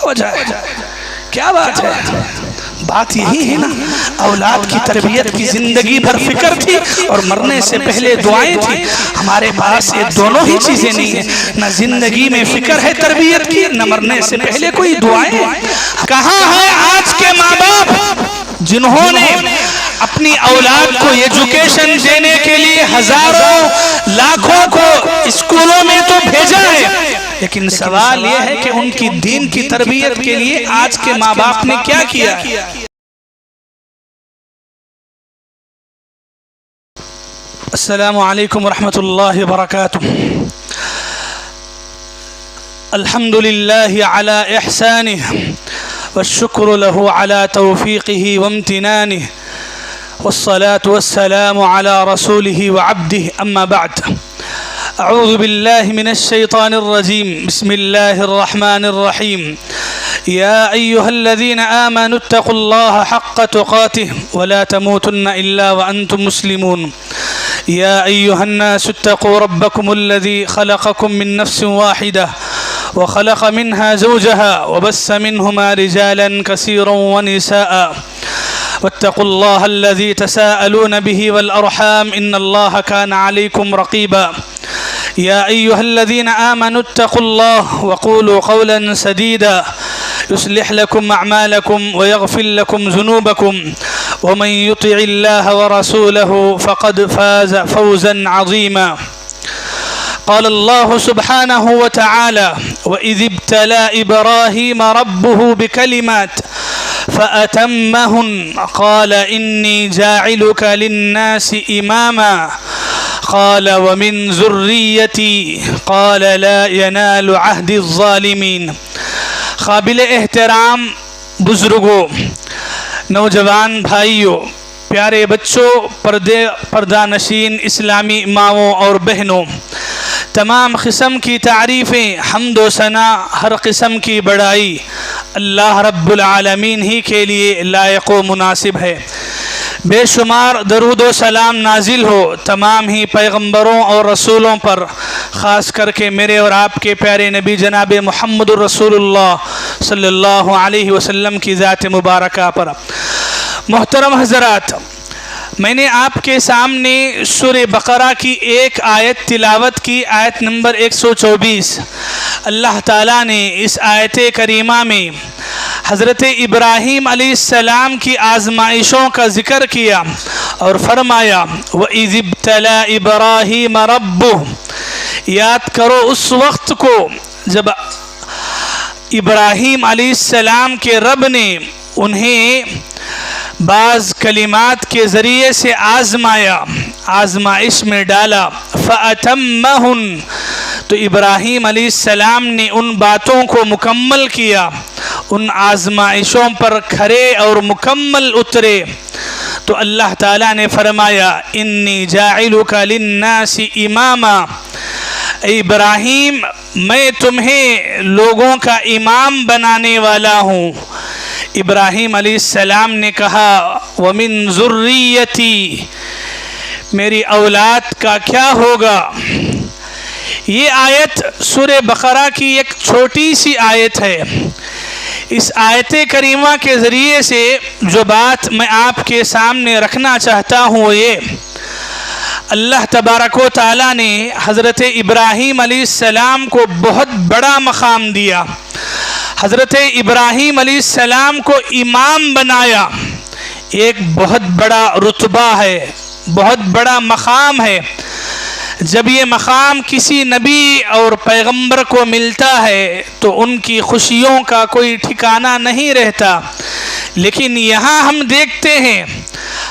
وجہ ہے؟ کیا بات ہے؟ بات یہی ہے نا، اولاد کی تربیت کی زندگی بھر فکر تھی اور مرنے سے پہلے دعائیں تھی۔ ہمارے پاس یہ دونوں ہی چیزیں نہیں ہیں، نہ زندگی میں فکر ہے تربیت کی، نہ مرنے سے پہلے کوئی دعائیں۔ کہاں ہیں آج کے ماں باپ جنہوں نے اپنی اولاد کو ایجوکیشن دینے کے لیے ہزاروں لاکھوں کو اسکولوں میں تو بھیجا ہے، لیکن سوال یہ ہے کہ ان کی دین کی تربیت کے لیے آج کے ماں باپ نے کیا کیا ہے؟ السلام علیکم ورحمۃ اللہ وبرکاتہ۔ الحمد للہ علی احسانہ والشکر له على توفیقہ وامتنانہ والصلاة والسلام على رسوله وعبده اما بعد۔ اعوذ باللہ من الشیطان الرجیم، بسم اللہ الرحمن الرحیم۔ یا ایہا الذین آمنوا اتقوا اللہ حق تقاتہ ولا تموتن الا وانتم مسلمون۔ یا ایہا الناس اتقوا ربکم الذی خلقکم من نفس واحدہ وخلق منها زوجها وبث منهما رجالا كثيرا ونساء واتقوا الله الذي تساءلون به والأرحام إن الله كان عليكم رقيبا۔ يا أيها الذين آمنوا اتقوا الله وقولوا قولا سديدا يصلح لكم أعمالكم ويغفر لكم ذنوبكم ومن يطع الله ورسوله فقد فاز فوزا عظيما۔ قال الله سبحانه وتعالى وإذ ابتلى إبراهيم ربه بكلمات فأتمهن قال إني جاعلك للناس إماما قال ومن ذريتي قال لا ينال عهد الظالمين۔ قابل احترام بزرگوں، نوجوان بھائیوں، پیارے بچوں، پردہ نشین اسلامی ماؤں اور بہنوں، تمام قسم کی تعریفیں، حمد و ثنا، ہر قسم کی بڑائی اللہ رب العالمین ہی کے لیے لائق و مناسب ہے۔ بے شمار درود و سلام نازل ہو تمام ہی پیغمبروں اور رسولوں پر، خاص کر کے میرے اور آپ کے پیارے نبی جناب محمد الرسول اللہ صلی اللہ علیہ وسلم کی ذات مبارکہ پر۔ محترم حضرات، میں نے آپ کے سامنے سورہ بقرہ کی ایک آیت تلاوت کی، آیت نمبر 124۔ اللہ تعالیٰ نے اس آیت کریمہ میں حضرت ابراہیم علیہ السلام کی آزمائشوں کا ذکر کیا اور فرمایا وَإِذِ ابْتَلَى إِبْرَاهِيمَ رَبُّهُ۔ یاد کرو اس وقت کو جب ابراہیم علیہ السلام کے رب نے انہیں بعض کلمات کے ذریعے سے آزمایا، آزمائش میں ڈالا۔ فَأَتَمَّهُنْ، تو ابراہیم علیہ السلام نے ان باتوں کو مکمل کیا، ان آزمائشوں پر کھرے اور مکمل اترے تو اللہ تعالیٰ نے فرمایا انی جاعلک للناس اماما، اے ابراہیم میں تمہیں لوگوں کا امام بنانے والا ہوں۔ ابراہیم علیہ السلام نے کہا وَمِن ذُرِّيَّتِي، میری اولاد کا کیا ہوگا؟ یہ آیت سورہ بقرہ کی ایک چھوٹی سی آیت ہے۔ اس آیت کریمہ کے ذریعے سے جو بات میں آپ کے سامنے رکھنا چاہتا ہوں وہ یہ، اللہ تبارک و تعالیٰ نے حضرت ابراہیم علیہ السلام کو بہت بڑا مقام دیا، حضرت ابراہیم علیہ السلام کو امام بنایا۔ ایک بہت بڑا رتبہ ہے، بہت بڑا مقام ہے۔ جب یہ مقام کسی نبی اور پیغمبر کو ملتا ہے تو ان کی خوشیوں کا کوئی ٹھکانہ نہیں رہتا، لیکن یہاں ہم دیکھتے ہیں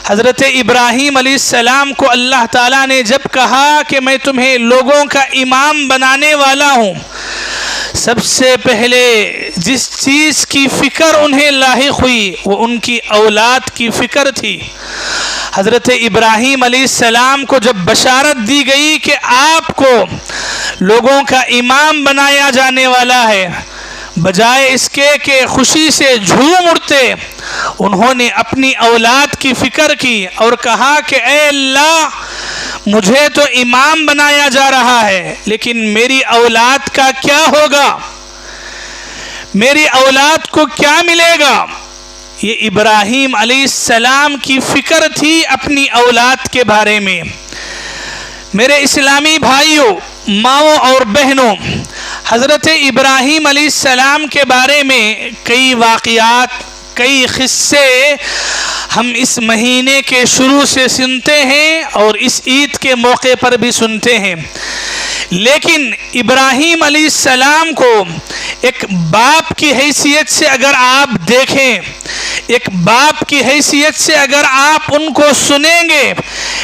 حضرت ابراہیم علیہ السلام کو اللہ تعالیٰ نے جب کہا کہ میں تمہیں لوگوں کا امام بنانے والا ہوں، سب سے پہلے جس چیز کی فکر انہیں لاحق ہوئی وہ ان کی اولاد کی فکر تھی۔ حضرت ابراہیم علیہ السلام کو جب بشارت دی گئی کہ آپ کو لوگوں کا امام بنایا جانے والا ہے، بجائے اس کے کہ خوشی سے جھوم اٹھتے، انہوں نے اپنی اولاد کی فکر کی اور کہا کہ اے اللہ، مجھے تو امام بنایا جا رہا ہے لیکن میری اولاد کا کیا ہوگا؟ میری اولاد کو کیا ملے گا؟ یہ ابراہیم علیہ السلام کی فکر تھی اپنی اولاد کے بارے میں۔ میرے اسلامی بھائیوں، ماؤں اور بہنوں، حضرت ابراہیم علیہ السلام کے بارے میں کئی واقعات، کئی قصے ہم اس مہینے کے شروع سے سنتے ہیں اور اس عید کے موقع پر بھی سنتے ہیں، لیکن ابراہیم علیہ السلام کو ایک باپ کی حیثیت سے اگر آپ دیکھیں، ایک باپ کی حیثیت سے اگر آپ ان کو سنیں گے،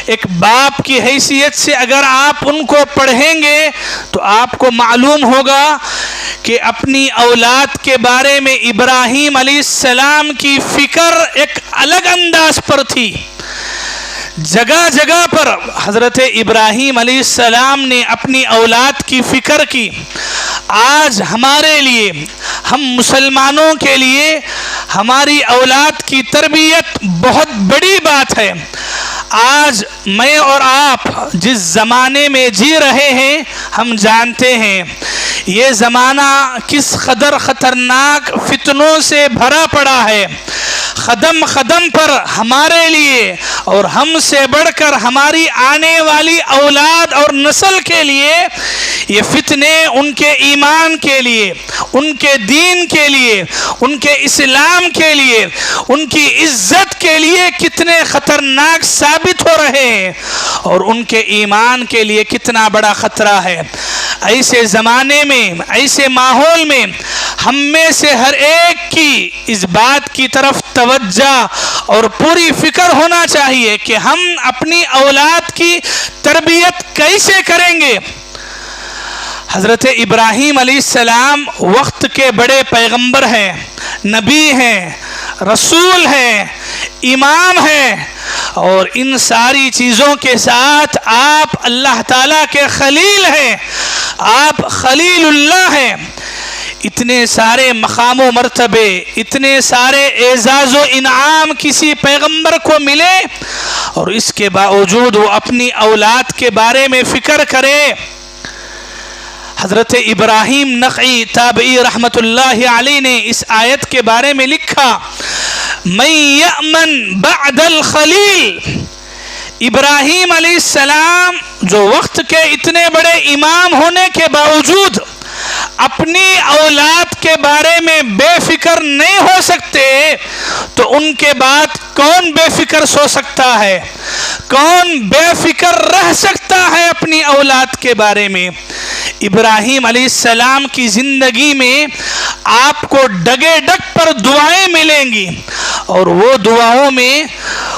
ایک باپ کی حیثیت سے اگر آپ ان کو پڑھیں گے، تو آپ کو معلوم ہوگا کہ اپنی اولاد کے بارے میں ابراہیم علیہ السلام کی فکر ایک الگ انداز پر تھی۔ جگہ جگہ پر حضرت ابراہیم علیہ السلام نے اپنی اولاد کی فکر کی۔ آج ہمارے لیے، ہم مسلمانوں کے لیے ہماری اولاد کی تربیت بہت بڑی بات ہے۔ آج میں اور آپ جس زمانے میں جی رہے ہیں، ہم جانتے ہیں یہ زمانہ کس قدر خطرناک فتنوں سے بھرا پڑا ہے۔ قدم قدم پر ہمارے لیے اور ہم سے بڑھ کر ہماری آنے والی اولاد اور نسل کے لیے یہ فتنے ان کے ایمان کے لیے، ان کے دین کے لیے، ان کے اسلام کے لیے، ان کی عزت کے لیے کتنے خطرناک ثابت ہو رہے ہیں اور ان کے ایمان کے لیے کتنا بڑا خطرہ ہے۔ ایسے زمانے میں، ایسے ماحول میں ہم میں سے ہر ایک کی اس بات کی طرف توجہ اور پوری فکر ہونا چاہیے کہ ہم اپنی اولاد کی تربیت کیسے کریں گے۔ حضرت ابراہیم علیہ السلام وقت کے بڑے پیغمبر ہیں، نبی ہیں، رسول ہیں، امام ہیں، اور ان ساری چیزوں کے ساتھ آپ اللہ تعالیٰ کے خلیل ہیں، آپ خلیل اللہ ہیں۔ اتنے سارے مقام و مرتبے، اتنے سارے اعزاز و انعام کسی پیغمبر کو ملے اور اس کے باوجود وہ اپنی اولاد کے بارے میں فکر کرے۔ حضرت ابراہیم نخعی تابعی رحمت اللہ علیہ نے اس آیت کے بارے میں لکھا، من یأمن بعد الخلیل۔ ابراہیم علیہ السلام جو وقت کے اتنے بڑے امام ہونے کے باوجود اپنی اولاد کے بارے میں بے فکر نہیں ہو سکتے، تو ان کے بعد کون بے فکر سو سکتا ہے؟ کون بے فکر رہ سکتا ہے اپنی اولاد کے بارے میں؟ ابراہیم علیہ السلام کی زندگی میں آپ کو ڈگے ڈگ پر دعائیں ملیں گی، اور وہ دعاؤں میں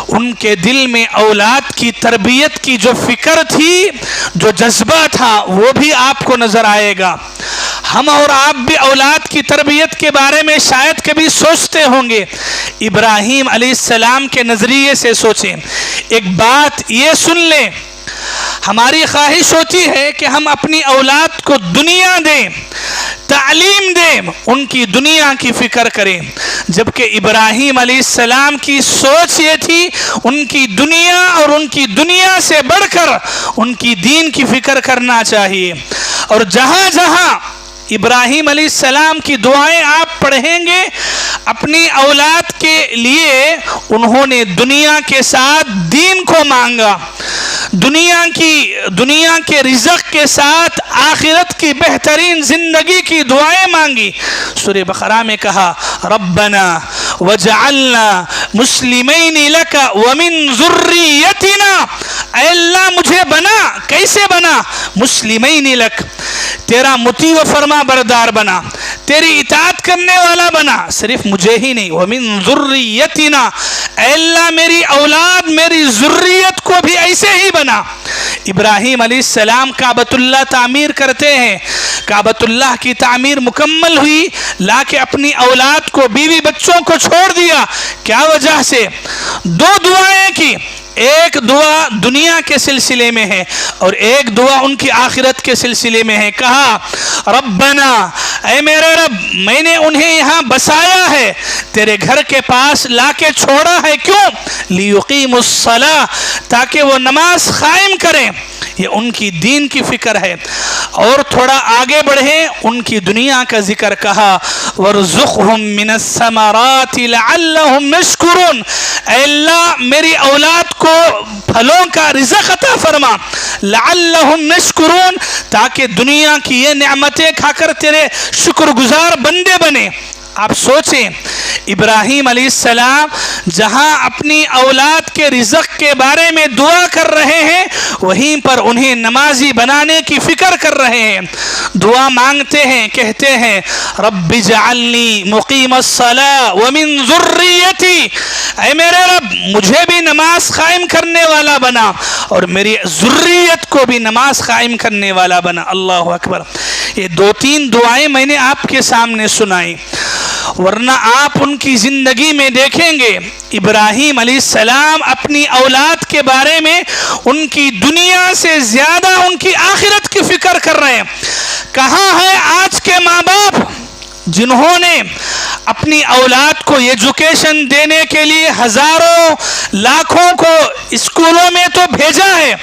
ان کے دل میں اولاد کی تربیت کی جو فکر تھی، جو جذبہ تھا، وہ بھی آپ کو نظر آئے گا۔ ہم اور آپ بھی اولاد کی تربیت کے بارے میں شاید کبھی سوچتے ہوں گے، ابراہیم علیہ السلام کے نظریے سے سوچیں۔ ایک بات یہ سن لیں، ہماری خواہش ہوتی ہے کہ ہم اپنی اولاد کو دنیا دیں، تعلیم دیں، ان کی دنیا کی فکر کریں، جبکہ ابراہیم علیہ السلام کی سوچ یہ تھی ان کی دنیا اور ان کی دنیا سے بڑھ کر ان کی دین کی فکر کرنا چاہیے۔ اور جہاں جہاں ابراہیم علیہ السلام کی دعائیں آپ پڑھیں گے اپنی اولاد کے لیے، انہوں نے دنیا کے ساتھ دین کو مانگا، دنیا کے رزق کے ساتھ آخرت کی بہترین زندگی کی دعائیں مانگی۔ سورہ بقرہ میں کہا، ربنا وجعلنا مسلمین لک ومن ذریتنا، اے اللہ مجھے بنا، کیسے بنا؟ مسلمین لک، تیرا مطیع و فرما بردار بنا، تیری اطاعت کرنے والا بنا، صرف مجھے ہی نہیں، ومن ذریتنا، اے اللہ میری اولاد، میری ذریت کو بھی ایسے ہی بنا۔ ابراہیم علیہ السلام کعبۃ اللہ تعمیر کرتے ہیں، کعبۃ اللہ کی تعمیر مکمل ہوئی، لا کے اپنی اولاد کو، بیوی بچوں کو چھوڑ دیا۔ کیا وجہ سے؟ دو دعائیں کی، ایک دعا دنیا کے سلسلے میں ہے اور ایک دعا ان کی آخرت کے سلسلے میں ہے۔ کہا، ربنا، اے میرے رب، میں نے انہیں یہاں بسایا ہے، تیرے گھر کے پاس لا کے چھوڑا ہے، کیوں؟ لیقیموا الصلاۃ، تاکہ وہ نماز قائم کریں۔ یہ ان کی دین کی فکر ہے۔ اور تھوڑا آگے بڑھیں، ان کی دنیا کا ذکر کہا، وارزقهم من الثمرات لعلهم يشكرون، اے اللہ میری اولاد کو پھلوں کا رزق عطا فرما، لعلهم يشكرون، تاکہ دنیا کی یہ نعمتیں کھا کر تیرے شکر گزار بندے بنے۔ آپ سوچیں ابراہیم علیہ السلام جہاں اپنی اولاد کے رزق کے بارے میں دعا کر رہے ہیں، وہیں پر انہیں نمازی بنانے کی فکر کر رہے ہیں، دعا مانگتے ہیں، کہتے ہیں رب اجعلنی مقیم الصلاۃ ومن ذریتی، اے میرے رب مجھے بھی نماز قائم کرنے والا بنا اور میری ذریت کو بھی نماز قائم کرنے والا بنا۔ اللہ اکبر۔ یہ 2-3 دعائیں میں نے آپ کے سامنے سنائی، ورنہ آپ ان کی زندگی میں دیکھیں گے ابراہیم علیہ السلام اپنی اولاد کے بارے میں ان کی دنیا سے زیادہ ان کی آخرت کی فکر کر رہے ہیں۔ کہاں ہے آج کے ماں باپ جنہوں نے اپنی اولاد کو ایجوکیشن دینے کے لیے ہزاروں لاکھوں کو اسکولوں میں تو بھیجا ہے،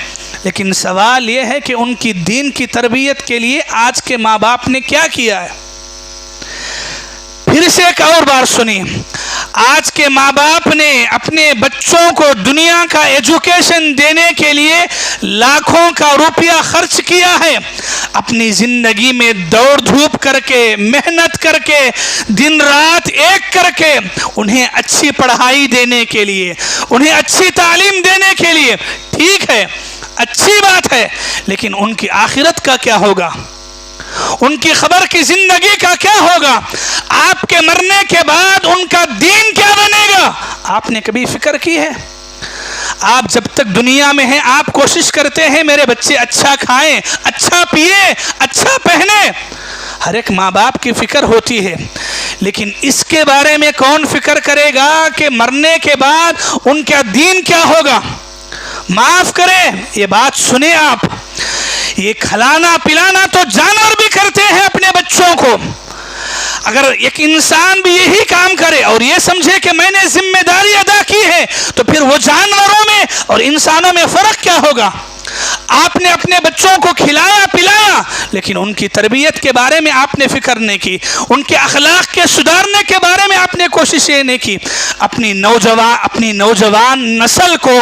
لیکن سوال یہ ہے کہ ان کی دین کی تربیت کے لیے آج کے ماں باپ نے کیا کیا ہے؟ پھر سے ایک اور بار سنیں، آج کے ماں باپ نے اپنے بچوں کو دنیا کا ایجوکیشن دینے کے لیے لاکھوں کا روپیہ خرچ کیا ہے، اپنی زندگی میں دوڑ دھوپ کر کے، محنت کر کے، دن رات ایک کر کے انہیں اچھی پڑھائی دینے کے لیے، انہیں اچھی تعلیم دینے کے لیے، ٹھیک ہے اچھی بات ہے، لیکن ان کی آخرت کا کیا ہوگا؟ ان کی خبر کی زندگی کا کیا ہوگا؟ آپ کے مرنے کے بعد ان کا دین کیا بنے گا؟ آپ نے کبھی فکر کی ہے؟ آپ جب تک دنیا میں ہیں آپ کوشش کرتے ہیں میرے بچے اچھا کھائیں، اچھا پیئیں، اچھا پہنیں، ہر ایک ماں باپ کی فکر ہوتی ہے، لیکن اس کے بارے میں کون فکر کرے گا کہ مرنے کے بعد ان کا دین کیا ہوگا؟ معاف کریں، یہ بات سنیں آپ، یہ کھلانا پلانا تو جانور بھی کرتے ہیں اپنے بچوں کو، اگر ایک انسان بھی یہی کام کرے اور یہ سمجھے کہ میں نے ذمہ داری ادا کی ہے تو پھر وہ جانوروں میں اور انسانوں میں فرق کیا ہوگا؟ آپ نے اپنے بچوں کو کھلایا پلایا، لیکن ان کی تربیت کے بارے میں آپ نے فکر نہیں کی، ان کے اخلاق کے سدھارنے کے بارے میں آپ نے کوششیں نہیں کی، اپنی نوجوان نسل کو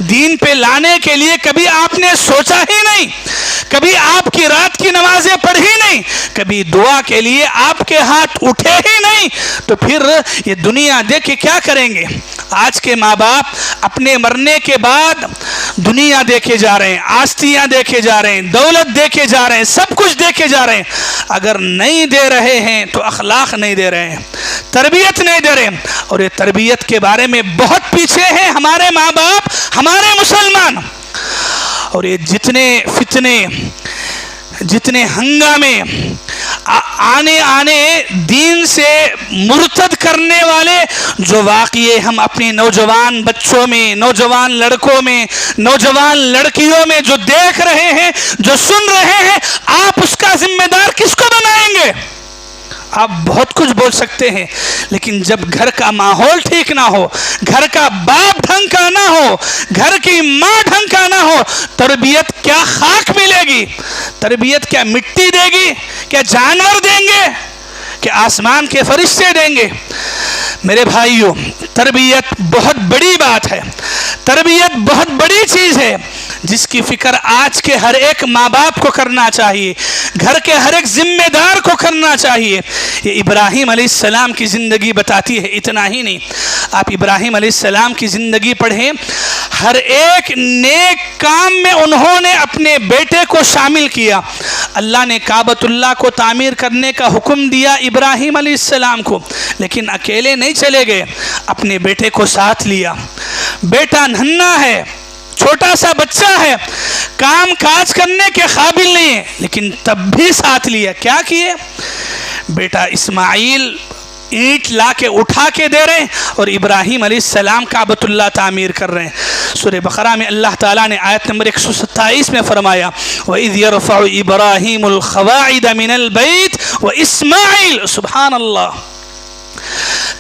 دین پہ لانے کے لیے کبھی آپ نے سوچا ہی نہیں، کبھی آپ کی رات کی نمازیں پڑھی نہیں، کبھی دعا کے لیے آپ کے ہاتھ اٹھے ہی نہیں، تو پھر یہ دنیا دیکھ کے کیا کریں گے؟ آج کے ماں باپ اپنے مرنے کے بعد دنیا دیکھے جا رہے ہیں، آستیاں دیکھے جا رہے ہیں، دولت دیکھے جا رہے ہیں، سب کچھ دیکھے جا رہے ہیں، اگر نہیں دے رہے ہیں تو اخلاق نہیں دے رہے ہیں، تربیت نہیں دے رہے ہیں، اور یہ تربیت کے بارے میں بہت پیچھے ہیں ہمارے ماں باپ، ہمارے مسلمان، اور یہ جتنے فتنے، جتنے ہنگامے آنے دین سے مرتد کرنے والے جو واقعے ہم اپنے نوجوان بچوں میں، نوجوان لڑکوں میں، نوجوان لڑکیوں میں جو دیکھ رہے ہیں، جو سن رہے ہیں، آپ اس کا ذمہ دار کس کو بنائیں گے؟ آپ بہت کچھ بول سکتے ہیں، لیکن جب گھر کا ماحول ٹھیک نہ ہو، گھر کا باپ ڈھنگ کا نہ ہو، گھر کی ماں ڈھنگ کا نہ ہو، تربیت کیا خاک ملے گی؟ تربیت کیا مٹی دے گی؟ کیا جانور دیں گے؟ کیا آسمان کے فرشتے دیں گے؟ میرے بھائیوں، تربیت بہت بڑی بات ہے، تربیت بہت بڑی چیز ہے جس کی فکر آج کے ہر ایک ماں باپ کو کرنا چاہیے، گھر کے ہر ایک ذمہ دار کو کرنا چاہیے۔ یہ ابراہیم علیہ السلام کی زندگی بتاتی ہے، اتنا ہی نہیں، آپ ابراہیم علیہ السلام کی زندگی پڑھیں، ہر ایک نیک کام میں انہوں نے اپنے بیٹے کو شامل کیا۔ اللہ نے کعبۃ اللہ کو تعمیر کرنے کا حکم دیا ابراہیم علیہ السلام کو، لیکن اکیلے نہیں چلے گئے، اپنے بیٹے کو ساتھ لیا۔ بیٹا ننھا ہے، چھوٹا سا بچہ ہے، کام کاج کرنے کے قابل نہیں ہے، لیکن تب بھی ساتھ لیا۔ کیا کیے؟ بیٹا اسماعیل اینٹ لا کے اٹھا کے دے رہے ہیں اور ابراہیم علیہ السلام کعبۃ اللہ تعمیر کر رہے ہیں۔ سورہ بقرہ میں اللہ تعالیٰ نے آیت نمبر 127 میں فرمایا وَإِذْ يَرْفَعُ إِبْرَاهِيمُ الْقَوَاعِدَ مِنَ الْبَيْتِ وَإِسْمَاعِيلُ، سبحان اللہ،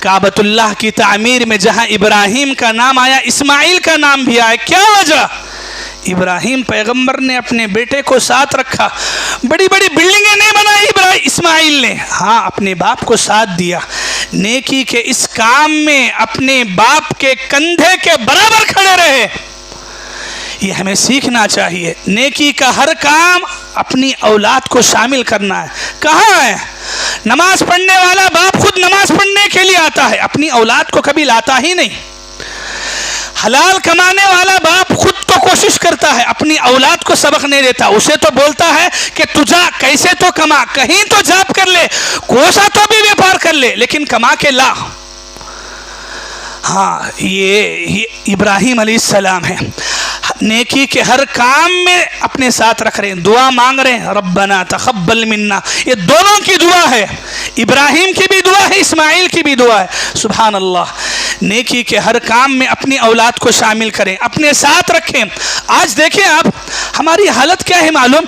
کعبۃ اللہ کی تعمیر میں جہاں ابراہیم کا نام آیا، اسماعیل کا نام بھی آیا۔ کیا وجہ؟ ابراہیم پیغمبر نے اپنے بیٹے کو ساتھ رکھا۔ بڑی بڑی بلڈنگیں نہیں بنائی ابراہیم اسماعیل نے؟ ہاں، اپنے باپ کو ساتھ دیا، نیکی کے اس کام میں اپنے باپ کے کندھے کے برابر کھڑے رہے۔ یہ ہمیں سیکھنا چاہیے، نیکی کا ہر کام اپنی اولاد کو شامل کرنا ہے۔ کہاں ہے نماز پڑھنے والا باپ خود نماز پڑھنے کے لیے آتا ہے، اپنی اولاد کو کبھی لاتا ہی نہیں۔ حلال کمانے والا باپ خود تو کوشش کرتا ہے، اپنی اولاد کو سبق نہیں دیتا، اسے تو بولتا ہے کہ تجھا کیسے تو کما، کہیں تو جاب کر لے، کوسا تو بھی بیپار کر لے، لیکن کما کے لا۔ ہاں، یہ ابراہیم علیہ السلام ہے، نیکی کے ہر کام میں اپنے ساتھ رکھ رہے ہیں، دعا مانگ رہے ہیں، ربنا تقبل منا۔ یہ دونوں کی دعا ہے، ابراہیم کی بھی دعا ہے، اسماعیل کی بھی دعا ہے۔ سبحان اللہ، نیکی کے ہر کام میں اپنی اولاد کو شامل کریں، اپنے ساتھ رکھیں۔ آج دیکھیں آپ، ہماری حالت کیا ہے معلوم؟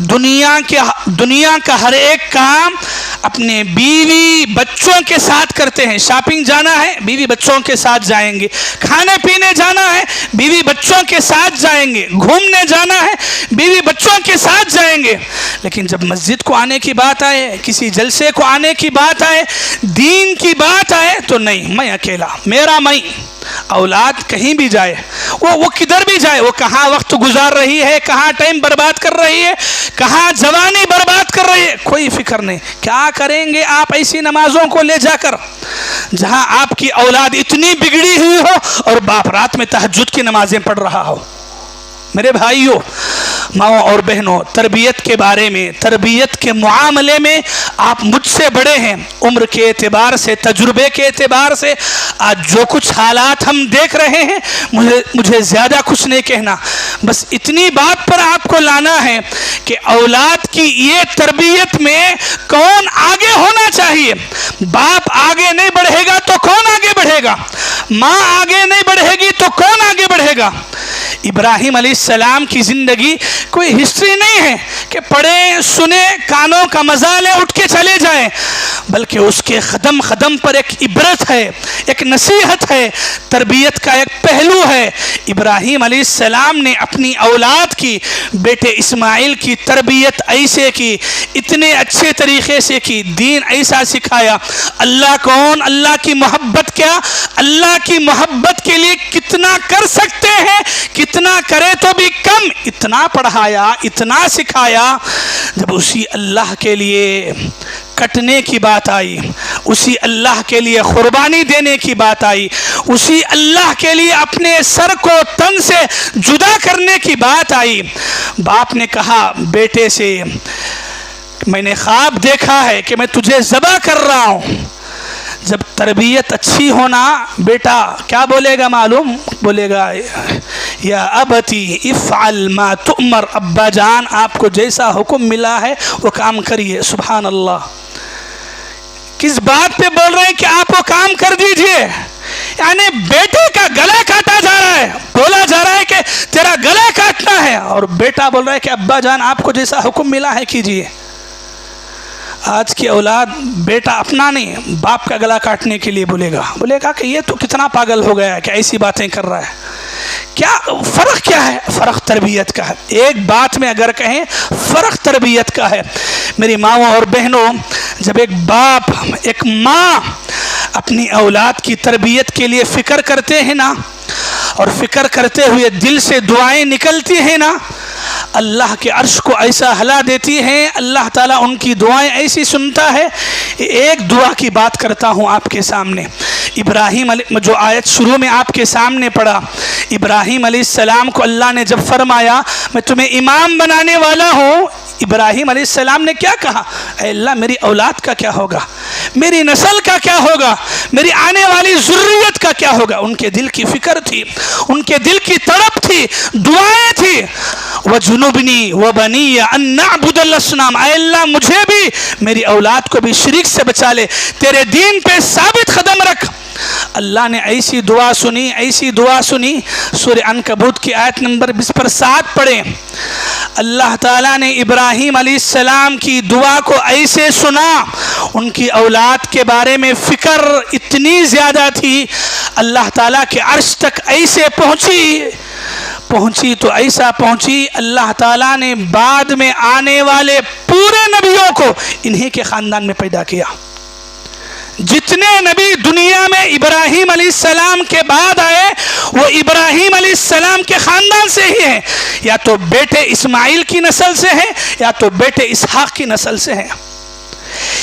دنیا کا ہر ایک کام اپنے بیوی بچوں کے ساتھ کرتے ہیں۔ شاپنگ جانا ہے، بیوی بچوں کے ساتھ جائیں گے، کھانے پینے جانا ہے، بیوی بچوں کے ساتھ جائیں گے، گھومنے جانا ہے، بیوی بچوں کے ساتھ جائیں گے۔ لیکن جب مسجد کو آنے کی بات آئے، کسی جلسے کو آنے کی بات آئے، دین کی بات آئے تو نہیں، میں اکیلا، میرا میں۔ اولاد کہیں بھی جائے، وہ کدھر بھی جائے، وہ کہاں وقت گزار رہی ہے، کہاں ٹائم برباد کر رہی ہے، کہاں جوانی برباد کر رہی ہے، کوئی فکر نہیں۔ کیا کریں گے آپ ایسی نمازوں کو لے جا کر جہاں آپ کی اولاد اتنی بگڑی ہوئی ہو اور باپ رات میں تہجد کی نمازیں پڑھ رہا ہو؟ میرے بھائیوں، ماؤں اور بہنوں، تربیت کے بارے میں، تربیت کے معاملے میں آپ مجھ سے بڑے ہیں، عمر کے اعتبار سے، تجربے کے اعتبار سے۔ آج جو کچھ حالات ہم دیکھ رہے ہیں، مجھے زیادہ کچھ نہیں کہنا، بس اتنی بات پر آپ کو لانا ہے کہ اولاد کی یہ تربیت میں کون آگے ہونا چاہیے۔ باپ آگے نہیں بڑھے گا تو کون آگے بڑھے گا؟ ماں آگے نہیں بڑھے گی تو کون آگے بڑھے گا؟ ابراہیم علیہ السلام کی زندگی کوئی ہسٹری نہیں ہے کہ پڑھیں سنیں کانوں کا مزہ لیں اٹھ کے چلے جائیں، بلکہ اس کے قدم قدم پر ایک عبرت ہے، ایک نصیحت ہے، تربیت کا ایک پہلو ہے۔ ابراہیم علیہ السلام نے اپنی اولاد کی، بیٹے اسماعیل کی تربیت ایسے کی، اتنے اچھے طریقے سے کی، دین ایسا سکھایا۔ اللہ کون، اللہ کی محبت کیا، اللہ کی محبت کے لیے کتنا کر سکتے ہیں، کتنا کرے تو بھی کم، اتنا پڑھایا، اتنا سکھایا۔ جب اسی اللہ کے لیے کٹنے کی بات آئی، اسی اللہ کے لیے قربانی دینے کی بات آئی، اسی اللہ کے لیے اپنے سر کو تن سے جدا کرنے کی بات آئی، باپ نے کہا بیٹے سے، میں نے خواب دیکھا ہے کہ میں تجھے ذبح کر رہا ہوں۔ جب تربیت اچھی ہونا، بیٹا کیا بولے گا معلوم؟ بولے گا یا ابتی افعل ما تؤمر، ابا جان آپ کو جیسا حکم ملا ہے وہ کام کریے۔ سبحان اللہ، کس بات پہ بول رہے ہیں کہ آپ وہ کام کر دیجئے؟ یعنی بیٹے کا گلا کاٹا جا رہا ہے، بولا جا رہا ہے کہ تیرا گلا کاٹنا ہے، اور بیٹا بول رہا ہے کہ ابا جان آپ کو جیسا حکم ملا ہے کیجئے۔ آج کی اولاد بیٹا اپنا نہیں، باپ کا گلا کاٹنے کے لیے بولے گا کہ یہ تو کتنا پاگل ہو گیا ہے کہ ایسی باتیں کر رہا ہے۔ کیا فرق کیا ہے؟ فرق تربیت کا ہے۔ ایک بات میں اگر کہیں، فرق تربیت کا ہے۔ میری ماؤں اور بہنوں، جب ایک باپ، ایک ماں اپنی اولاد کی تربیت کے لیے فکر کرتے ہیں نا، اور فکر کرتے ہوئے دل سے دعائیں نکلتی ہیں نا، اللہ کے عرش کو ایسا ہلا دیتی ہیں، اللہ تعالیٰ ان کی دعائیں ایسی سنتا ہے۔ ایک دعا کی بات کرتا ہوں آپ کے سامنے، ابراہیم علیہ، جو آیت شروع میں آپ کے سامنے پڑھا، ابراہیم علیہ السلام کو اللہ نے جب فرمایا میں تمہیں امام بنانے والا ہوں، ابراہیم علیہ السلام نے کیا کہا؟ اے اللہ میری اولاد کا کیا ہوگا، میری نسل کا کیا ہوگا، میری آنے والی ذریت کا کیا ہوگا؟ ان کے دل کی فکر تھی، ان کے دل کی تڑپ تھی، دعائیں تھی۔ وَجُنُبْنِي وَبَنِيَّ أَن نَعْبُدَ الْأَصْنَامَ، اے اللہ مجھے بھی میری اولاد کو بھی شرک سے بچا لے، تیرے دین پہ ثابت قدم رکھ۔ اللہ نے ایسی دعا سنی، ایسی دعا سنی۔ سورہ عنکبوت کی آیت نمبر 7 پڑھیں۔ اللہ تعالیٰ نے ابراہیم علیہ السلام کی دعا کو ایسے سنا، ان کی اولاد کے بارے میں فکر اتنی زیادہ تھی، اللہ تعالیٰ کے عرش تک ایسے پہنچی تو ایسا پہنچی اللہ تعالیٰ نے بعد میں آنے والے پورے نبیوں کو انہی کے خاندان میں پیدا کیا. جتنے نبی دنیا میں ابراہیم علیہ السلام کے بعد آئے وہ ابراہیم علیہ السلام کے خاندان سے ہی ہیں، یا تو بیٹے اسماعیل کی نسل سے ہیں یا تو بیٹے اسحاق کی نسل سے ہیں.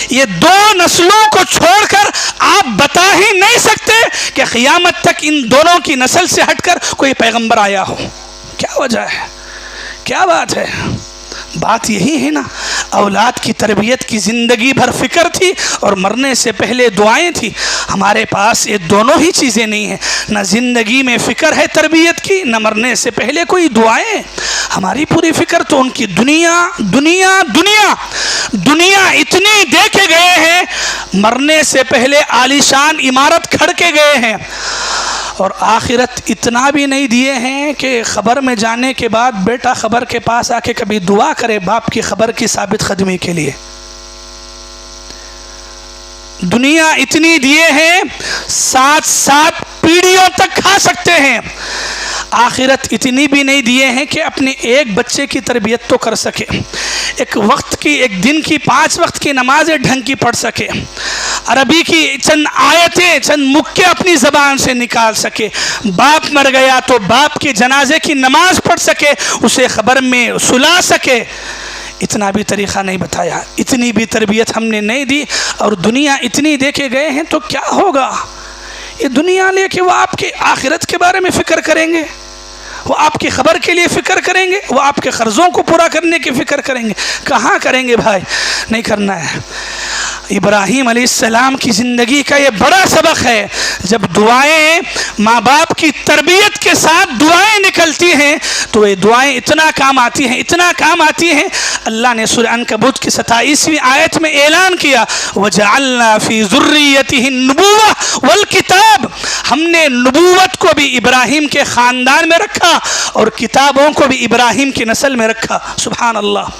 یہ دو نسلوں کو چھوڑ کر آپ بتا ہی نہیں سکتے کہ قیامت تک ان دونوں کی نسل سے ہٹ کر کوئی پیغمبر آیا ہو. کیا وجہ ہے؟ کیا بات ہے؟ بات یہی ہے نا، اولاد کی تربیت کی زندگی بھر فکر تھی اور مرنے سے پہلے دعائیں تھی. ہمارے پاس یہ دونوں ہی چیزیں نہیں ہیں، نہ زندگی میں فکر ہے تربیت کی، نہ مرنے سے پہلے کوئی دعائیں. ہماری پوری فکر تو ان کی دنیا دنیا دنیا دنیا اتنی دے کے گئے ہیں، مرنے سے پہلے عالیشان عمارت کھڑ کے گئے ہیں، اور آخرت اتنا بھی نہیں دیے ہیں کہ خبر میں جانے کے بعد بیٹا خبر کے پاس آ کے کبھی دعا کرے باپ کی خبر کی ثابت قدمی کے لیے. دنیا اتنی دیے ہیں 7 پیڑھیوں تک کھا سکتے ہیں. آخرت اتنی بھی نہیں دیے ہیں کہ اپنے ایک بچے کی تربیت تو کر سکے، ایک دن کی 5 وقت کی نمازیں ڈھنگ کی پڑھ سکے، عربی کی چند آیتیں چند مکے اپنی زبان سے نکال سکے، باپ مر گیا تو باپ کے جنازے کی نماز پڑھ سکے، اسے خبر میں سلا سکے. اتنا بھی طریقہ نہیں بتایا، اتنی بھی تربیت ہم نے نہیں دی، اور دنیا اتنی دے کے گئے ہیں تو کیا ہوگا؟ یہ دنیا لے کے وہ آپ کے آخرت کے بارے میں فکر کریں گے، وہ آپ کی خبر کے لیے فکر کریں گے، وہ آپ کے قرضوں کو پورا کرنے کی فکر کریں گے. کہاں کریں گے بھائی؟ نہیں کرنا ہے. ابراہیم علیہ السلام کی زندگی کا یہ بڑا سبق ہے. جب دعائیں ماں باپ کی تربیت کے ساتھ دعائیں نکلتی ہیں تو یہ دعائیں اتنا کام آتی ہیں، اتنا کام آتی ہیں. اللہ نے سورہ عنکبوت کی 27ویں آیت میں اعلان کیا وَجَعَلْنَا فِي ذُرِّيَّتِهِ النُّبُوَّةَ وَالْكِتَابَ. ہم نے نبوت کو بھی ابراہیم کے خاندان میں رکھا اور کتابوں کو بھی ابراہیم کی نسل میں رکھا. سبحان اللہ.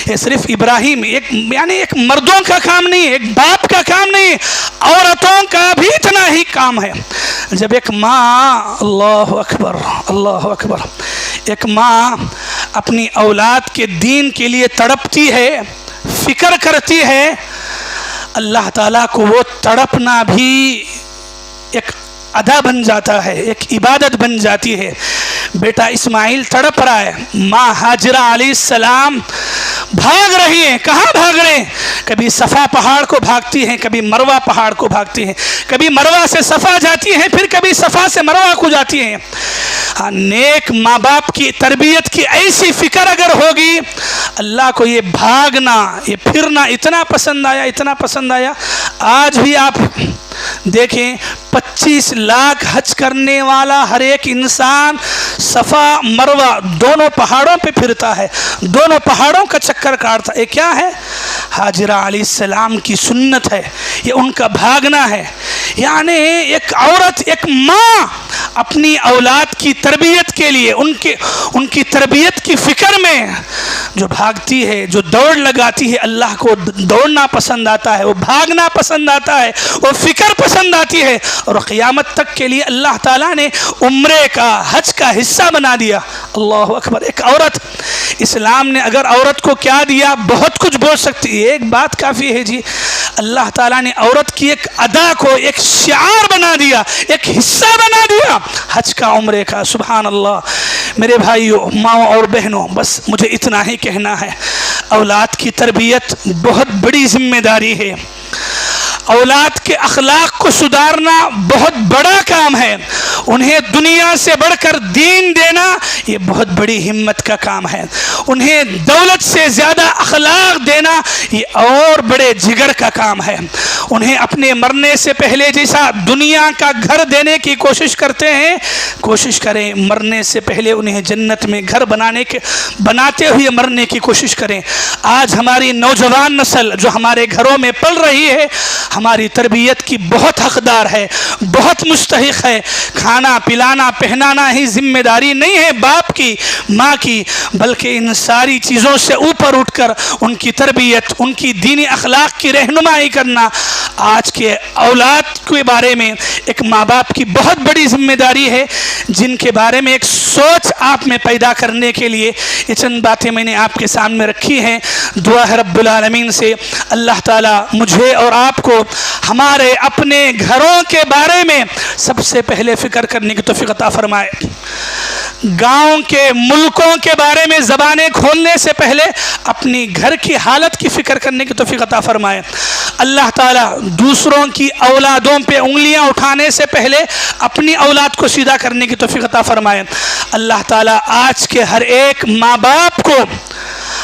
یہ صرف ابراہیم ایک مردوں کا کام نہیں ہے، ایک باپ کا کام نہیں ہے، عورتوں کا بھی اتنا ہی کام ہے. جب ایک ماں، اللہ اکبر اللہ اکبر، ایک ماں اپنی اولاد کے دین کے لیے تڑپتی ہے، فکر کرتی ہے، اللہ تعالیٰ کو وہ تڑپنا بھی ایک ادا بن جاتا ہے، ایک عبادت بن جاتی ہے. بیٹا اسماعیل تڑپ رہا ہے، ماں ہاجرہ علیہ السلام بھاگ رہی ہیں. کہاں بھاگ رہے ہیں؟ کبھی صفا پہاڑ کو بھاگتی ہیں، کبھی مروہ پہاڑ کو بھاگتی ہیں، کبھی مروہ سے صفا جاتی ہیں، پھر کبھی صفا سے مروہ کو جاتی ہیں. نیک ماں باپ کی تربیت کی ایسی فکر اگر ہوگی، اللہ کو یہ بھاگنا، یہ پھرنا اتنا پسند آیا، اتنا پسند آیا. آج بھی آپ دیکھیں 25 لاکھ حج کرنے والا ہر ایک انسان صفا مروہ دونوں پہاڑوں پہ پھرتا ہے، دونوں پہاڑوں کا چکر کاٹتا ہے. یہ کیا ہے؟ ہاجرہ علیہ السلام کی سنت ہے، یہ ان کا بھاگنا ہے. یعنی ایک عورت، ایک ماں اپنی اولاد کی تربیت کے لیے، ان کی تربیت کی فکر میں جو بھاگتی ہے، جو دوڑ لگاتی ہے. اللہ کو دوڑنا پسند آتا ہے، وہ بھاگنا پسند آتا ہے، وہ فکر پسند آتی ہے، اور قیامت تک کے لیے اللہ تعالیٰ نے عمرے کا، حج کا حصہ بنا دیا. اللہ اکبر. ایک عورت، اسلام نے اگر عورت کو کیا دیا، بہت کچھ بول سکتی ہے، ایک بات کافی ہے جی. اللہ تعالیٰ نے عورت کی ایک ادا کو ایک شعار بنا دیا، ایک حصہ بنا دیا حج کا، عمرے کا. سبحان اللہ. میرے بھائیوں، ماؤں اور بہنوں، بس مجھے اتنا ہی کہنا ہے، اولاد کی تربیت بہت بڑی ذمہ داری ہے. اولاد کے اخلاق کو سدھارنا بہت بڑا کام ہے. انہیں دنیا سے بڑھ کر دین دینا یہ بہت بڑی ہمت کا کام ہے. انہیں دولت سے زیادہ اخلاق دینا یہ اور بڑے جگر کا کام ہے. انہیں اپنے مرنے سے پہلے جیسا دنیا کا گھر دینے کی کوشش کرتے ہیں، کوشش کریں مرنے سے پہلے انہیں جنت میں گھر بناتے ہوئے مرنے کی کوشش کریں. آج ہماری نوجوان نسل جو ہمارے گھروں میں پل رہی ہے، ہماری تربیت کی بہت حقدار ہے، بہت مستحق ہے. کھلانا پلانا پہنانا ہی ذمہ داری نہیں ہے باپ کی ماں کی، بلکہ ان ساری چیزوں سے اوپر اٹھ کر ان کی تربیت، ان کی دینی اخلاق کی رہنمائی کرنا آج کے اولاد کے بارے میں ایک ماں باپ کی بہت بڑی ذمہ داری ہے، جن کے بارے میں ایک سوچ آپ میں پیدا کرنے کے لیے یہ چند باتیں میں نے آپ کے سامنے رکھی ہیں۔ دعا ہے رب العالمین سے اللہ تعالیٰ مجھے اور آپ کو ہمارے اپنے گھروں کے بارے میں سب سے پہلے فکر کرنے کی توفیق عطا فرمائے۔ گاؤں کے ملکوں کے بارے میں زبانیں کھولنے سے پہلے اپنی گھر کی حالت کی فکر کرنے کی توفیق عطا فرمائے۔ اللہ تعالیٰ دوسروں کی اولادوں پہ انگلیاں اٹھانے سے پہلے اپنی اولاد کو سیدھا کرنے کی توفیق عطا فرمائے۔ اللہ تعالیٰ آج کے ہر ایک ماں باپ کو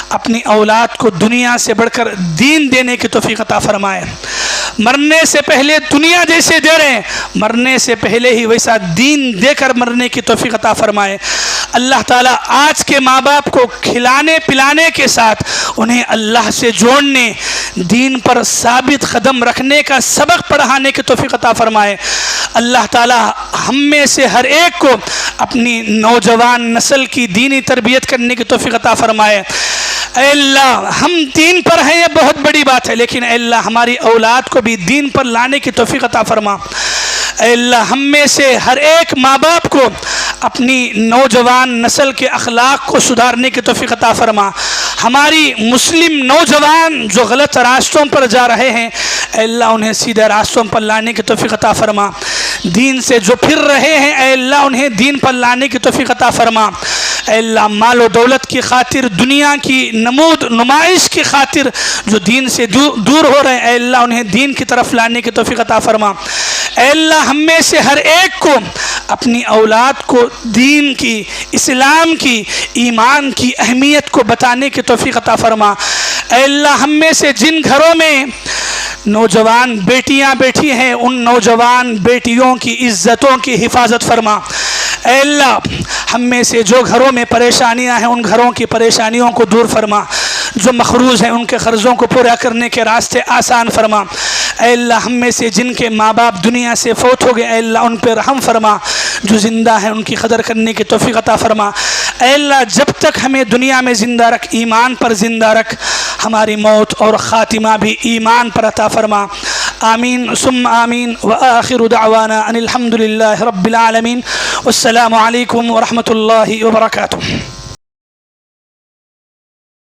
اپنی اولاد کو دنیا سے بڑھ کر دین دینے کی توفیق عطا فرمائے۔ مرنے سے پہلے دنیا جیسے دے رہے ہیں، مرنے سے پہلے ہی ویسا دین دے کر مرنے کی توفیق عطا فرمائے۔ اللہ تعالیٰ آج کے ماں باپ کو کھلانے پلانے کے ساتھ انہیں اللہ سے جوڑنے، دین پر ثابت قدم رکھنے کا سبق پڑھانے کی توفیق عطا فرمائے۔ اللہ تعالیٰ ہم میں سے ہر ایک کو اپنی نوجوان نسل کی دینی تربیت کرنے کی توفیق عطا فرمائے۔ اے اللہ ہم دین پر ہیں یہ بہت بڑی بات ہے، لیکن اے اللہ ہماری اولاد کو بھی دین پر لانے کی توفیق عطا فرما۔ اے اللہ ہم میں سے ہر ایک ماں باپ کو اپنی نوجوان نسل کے اخلاق کو سدھارنے کی توفیق عطا فرما۔ ہماری مسلم نوجوان جو غلط راستوں پر جا رہے ہیں اے اللہ انہیں سیدھے راستوں پر لانے کی توفیق عطا فرما۔ دین سے جو پھر رہے ہیں اے اللہ انہیں دین پر لانے کی توفیق عطا فرما۔ اے اللہ مال و دولت کی خاطر، دنیا کی نمود نمائش کی خاطر جو دین سے دور ہو رہے ہیں اے اللہ انہیں دین کی طرف لانے کی توفیق عطا فرما۔ اے اللہ ہم میں سے ہر ایک کو اپنی اولاد کو دین کی، اسلام کی، ایمان کی اہمیت کو بتانے کی توفیق عطا فرما۔ اے اللہ ہم میں سے جن گھروں میں نوجوان بیٹیاں بیٹھی ہیں ان نوجوان بیٹیوں کی عزتوں کی حفاظت فرما۔ اے اللہ ہم میں سے جو گھروں میں پریشانیاں ہیں ان گھروں کی پریشانیوں کو دور فرما، جو مقروض ہیں ان کے قرضوں کو پورا کرنے کے راستے آسان فرما۔ اے اللہ ہم میں سے جن کے ماں باپ دنیا سے فوت ہو گئے اے اللہ ان پہ رحم فرما، جو زندہ ہیں ان کی قدر کرنے کی توفیق عطا فرما۔ اے اللہ جب تک ہمیں دنیا میں زندہ رکھ، ایمان پر زندہ رکھ، ہماری موت اور خاتمہ بھی ایمان پر عطا فرما۔ آمین ثم آمین وآخر دعوانا ان الحمد للہ رب العالمین۔ والسلام علیکم ورحمۃ اللہ وبرکاتہ۔